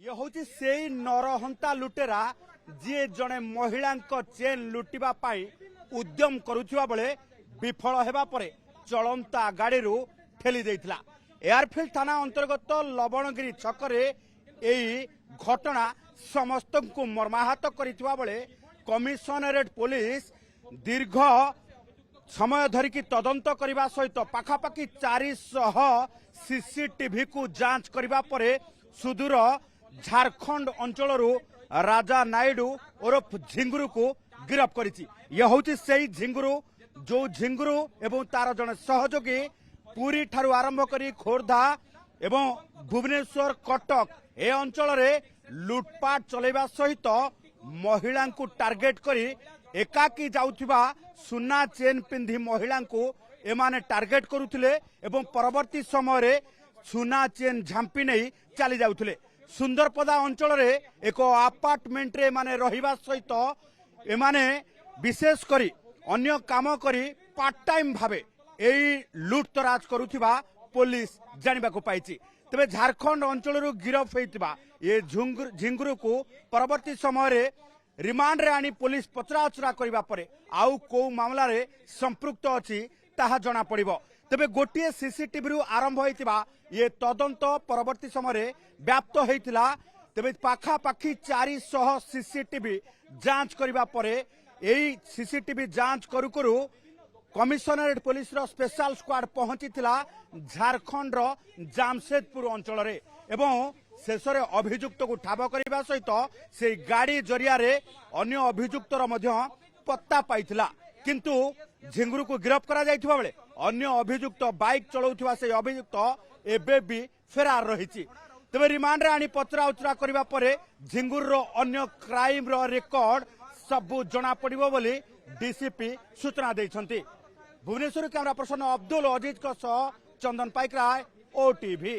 ये हूँ से नरहंता लुटेरा जी जड़े महिला चेन लुटिबा पाई उद्यम करुवा बेले विफल होगा परे चलंता गाड़ी ठेली देइथिला। एयरफिल्ड थाना अंतर्गत लवणगिरी छकरे यही घटना समस्त को मर्माहत करिथिबा बेले कमिशनरेट पुलिस दीर्घ समय धरिकी तदंत करने सहित पाखापाखि 400 सीसीटीवी को जांच करने पर सुदूर झारखंड अंचल राजा नायडू ओरफ झिंगुरु को गिरफ्त करिछि। यह होछि सेही झिंगुरु जो झिंगुरु एवं तार जने सहयोगी पुरी ठारू आरंभ करी खोर्धा एवं भुवनेश्वर कटक ए अंचल रे लुटपाट चलेबा सहित महिला को टार्गेट करी एकाकी जाउथिबा सुना चेन पिंधी महिला को एमाने टार्गेट करुथिले एवं परवर्ती समय रे सुना चेन झांपी नहीं चली जाउथिले। सुंदरपदा अंचल रे एक अपार्टमेंट रे माने रहिबा सहित एमाने विशेष करी अन्य काम करी पार्ट टाइम भावे एई लुट तराज करुथिबा पुलिस जानिबा को पाइछि। तबे झारखंड अंचल गिरफ होइतिबा ये झिंगुरु को परवर्ती समय रे रिमांड रे आनी पुलिस पचराउचरा करबा परे आउ को मामला रे संपृक्त अछि ताहा जणा पड़िबो। तबे गोटिए सीसीटीवी रु आरंभ होइतिबा ये तदंत परवर्ती समय रे व्याप्त होइतिला। तबे पाखापाखि 400 सीसीटीवी जांच करबा परे एई सीसीटीवी जांच करू करू कमिशनरेट पुलिस रो स्पेशल स्क्वाड पहुंचीथिला झारखंड रो जामशेदपुर अंचल रे एवं शेष अभियुक्त को ठाब करने सहित से गाड़ी जरिया रे अन्य अभियुक्तर पत्ता पाइथिला। किंतु झिंगुरु को गिरफ्त करा जाइथिबा बेले अन्य अभियुक्त बाइक चलाउथिबा से अभियुक्त एबे भी फेरार रहिछि। तबे रिमांड रे आनी पचरा उचरा करबा परे झिंगुरु रो अन्य क्राइम रो रेकर्ड सब जणा पड़िबो बोली डीसीपी सूचना दैछंती। भुवनेश्वर कैमरा पर्सन अब्दुल अजीज को सह चंदन पाइकराय ओटीवी।